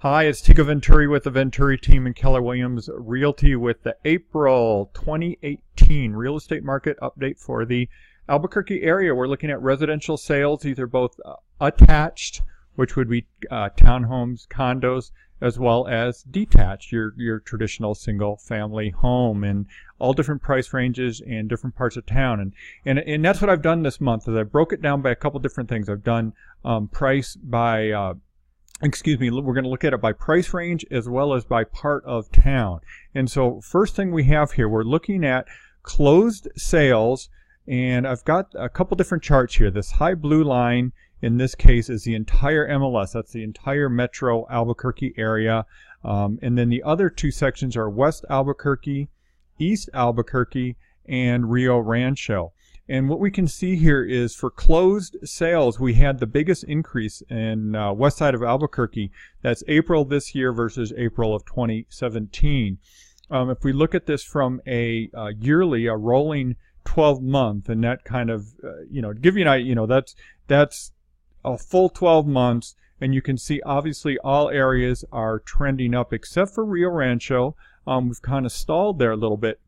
Hi, it's Tico Venturi with the Venturi team in Keller Williams Realty with the April 2018 real estate market update for the Albuquerque area. We're looking at residential sales, either both attached, which would be townhomes, condos, as well as detached, your traditional single family home, and all different price ranges and different parts of town. And that's what I've done this month, is I broke it down by a couple different things. I've done price by we're going to look at it by price range as well as by part of town. And so first thing we have here, we're looking at closed sales, and I've got a couple different charts here. This high blue line in this case is the entire MLS. That's the entire metro Albuquerque area. And then the other two sections are West Albuquerque, East Albuquerque, and Rio Rancho. And what we can see here is for closed sales, we had the biggest increase in west side of Albuquerque. That's April this year versus April of 2017. If we look at this from a yearly, a rolling 12-month, and that kind of, to give you an idea, that's a full 12 months, and you can see obviously all areas are trending up except for Rio Rancho. We've kind of stalled there a little bit.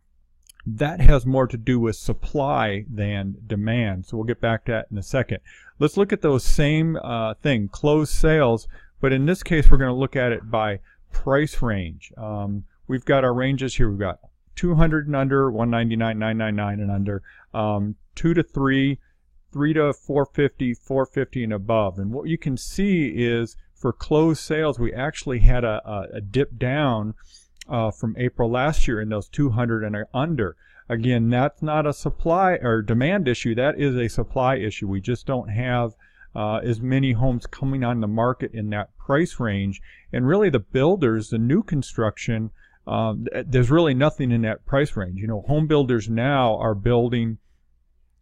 That has more to do with supply than demand. So we'll get back to that in a second. Let's look at those same thing, closed sales, but in this case we're going to look at it by price range. We've got our ranges here. We've got 200 and under, 199, 999 and under, 2 to 3, 3 to 450, 450 and above. And what you can see is for closed sales, we actually had a dip down from April last year in those 200 and under. Again, that's not a supply or demand issue. That is a supply issue. We just don't have as many homes coming on the market in that price range. And really the builders, the new construction, there's really nothing in that price range. Home builders now are building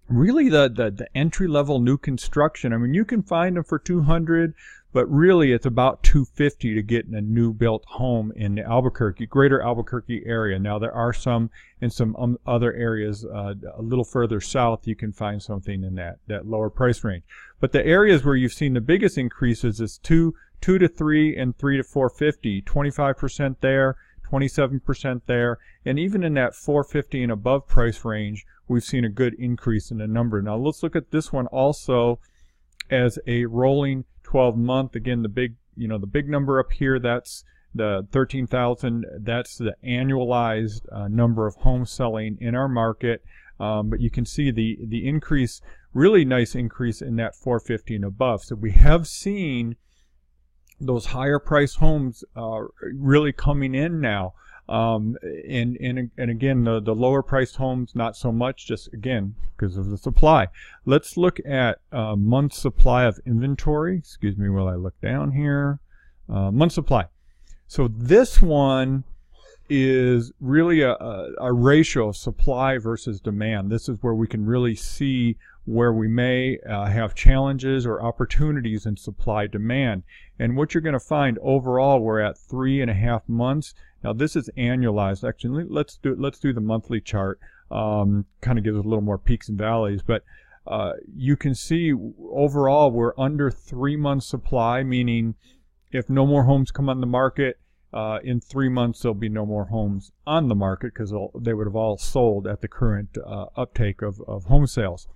really the entry-level new construction. I mean, you can find them for 200, but really it's about 250 to get in a new built home in the Albuquerque, greater Albuquerque area. Now there are some in some other areas a little further south you can find something in that lower price range. But the areas where you've seen the biggest increases is 2 to 3 and 3 to 450, 25% there, 27% there, and even in that 450 and above price range, we've seen a good increase in the number. Now let's look at this one also as a rolling 12-month. Again, the big number up here, that's the 13,000. That's the annualized number of homes selling in our market. But you can see the increase, really nice increase in that 450 and above. So we have seen those higher price homes really coming in now. And again, the lower priced homes, not so much, just again, because of the supply. Let's look at month supply of inventory. Excuse me while I look down here. Month supply. So this one is really a ratio of supply versus demand. This is where we can really see where we may have challenges or opportunities in supply demand. And what you're going to find overall, we're at 3.5 months. Now this is annualized. Actually, let's do the monthly chart. Kind of gives us a little more peaks and valleys, but you can see overall we're under 3 months supply, meaning if no more homes come on the market in 3 months, there'll be no more homes on the market because they would have all sold at the current uptake of home sales.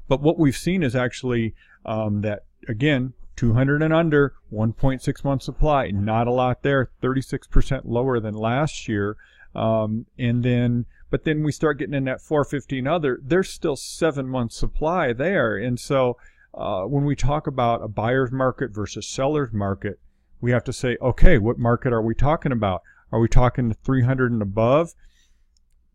But what we've seen is actually that, again, 200 and under, 1.6 month supply, not a lot there, 36% lower than last year. But then we start getting in that 450 and other, there's still 7 months supply there. And so when we talk about a buyer's market versus seller's market, we have to say, okay, what market are we talking about? Are we talking the 300 and above?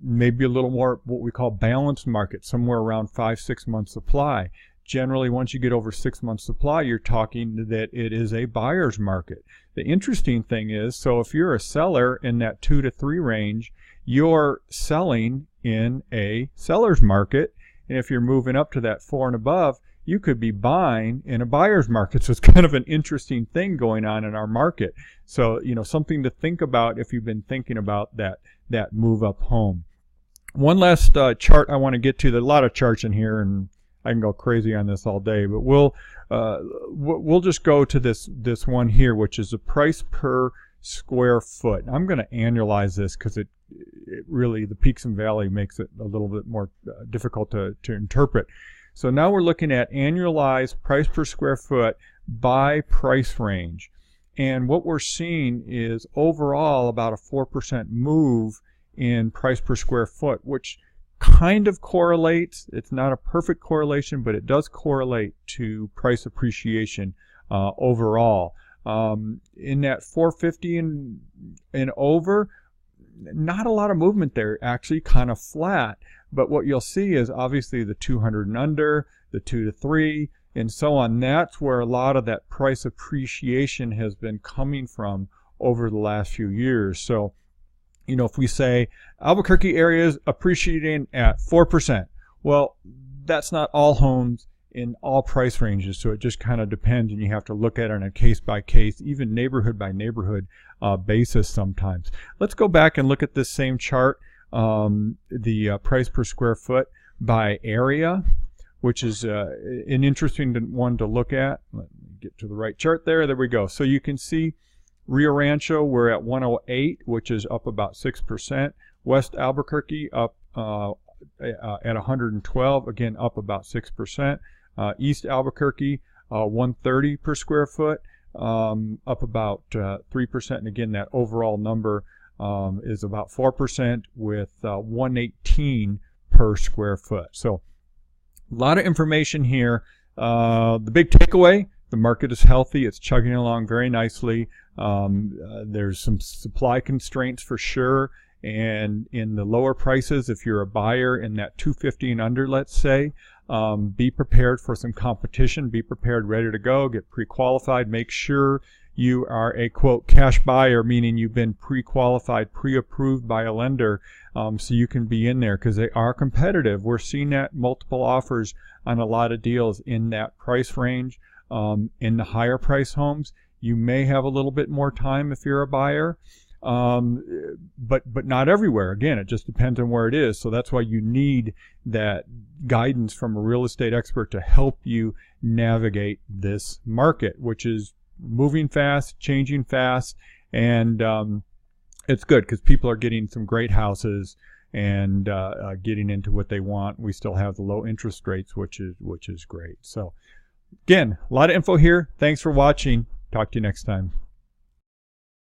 Maybe a little more what we call balanced market, somewhere around 5-6 months supply. Generally, once you get over 6 months supply, you're talking that it is a buyer's market. The interesting thing is, so if you're a seller in that 2 to 3 range, you're selling in a seller's market. And if you're moving up to that 4 and above, you could be buying in a buyer's market. So it's kind of an interesting thing going on in our market. So, something to think about if you've been thinking about that move up home. One last chart I want to get to. There's a lot of charts in here, and I can go crazy on this all day, but we'll just go to this one here, which is the price per square foot. I'm going to annualize this because it really, the peaks and valley makes it a little bit more difficult to interpret. So now we're looking at annualized price per square foot by price range. And what we're seeing is overall about a 4% move in price per square foot, which kind of correlates. It's not a perfect correlation, but it does correlate to price appreciation overall. In that 450 and over, not a lot of movement there, actually kind of flat. But what you'll see is obviously the 200 and under, the 2 to 3, and so on. That's where a lot of that price appreciation has been coming from over the last few years. So, you know, if we say Albuquerque area is appreciating at 4%, well, that's not all homes in all price ranges, so it just kind of depends, and you have to look at it on a case-by-case, even neighborhood-by-neighborhood basis sometimes. Let's go back and look at this same chart, the price per square foot by area, which is an interesting one to look at. Let me get to the right chart there. There we go. So you can see Rio Rancho, we're at 108, which is up about 6%. West Albuquerque up at 112, again up about 6%. East Albuquerque, 130 per square foot, up about 3%. And again, that overall number is about 4% with 118 per square foot. So a lot of information here. The big takeaway, the market is healthy. It's chugging along very nicely. There's some supply constraints for sure. And in the lower prices, if you're a buyer in that 250 and under, let's say, be prepared for some competition. Be prepared, ready to go. Get pre-qualified. Make sure you are a, quote, cash buyer, meaning you've been pre-qualified, pre-approved by a lender, so you can be in there because they are competitive. We're seeing that multiple offers on a lot of deals in that price range. In the higher price homes, you may have a little bit more time if you're a buyer. But not everywhere. Again, it just depends on where it is. So that's why you need that guidance from a real estate expert to help you navigate this market, which is moving fast, changing fast, and it's good because people are getting some great houses and getting into what they want. We still have the low interest rates, which is great. So again, a lot of info here. Thanks for watching. Talk to you next time.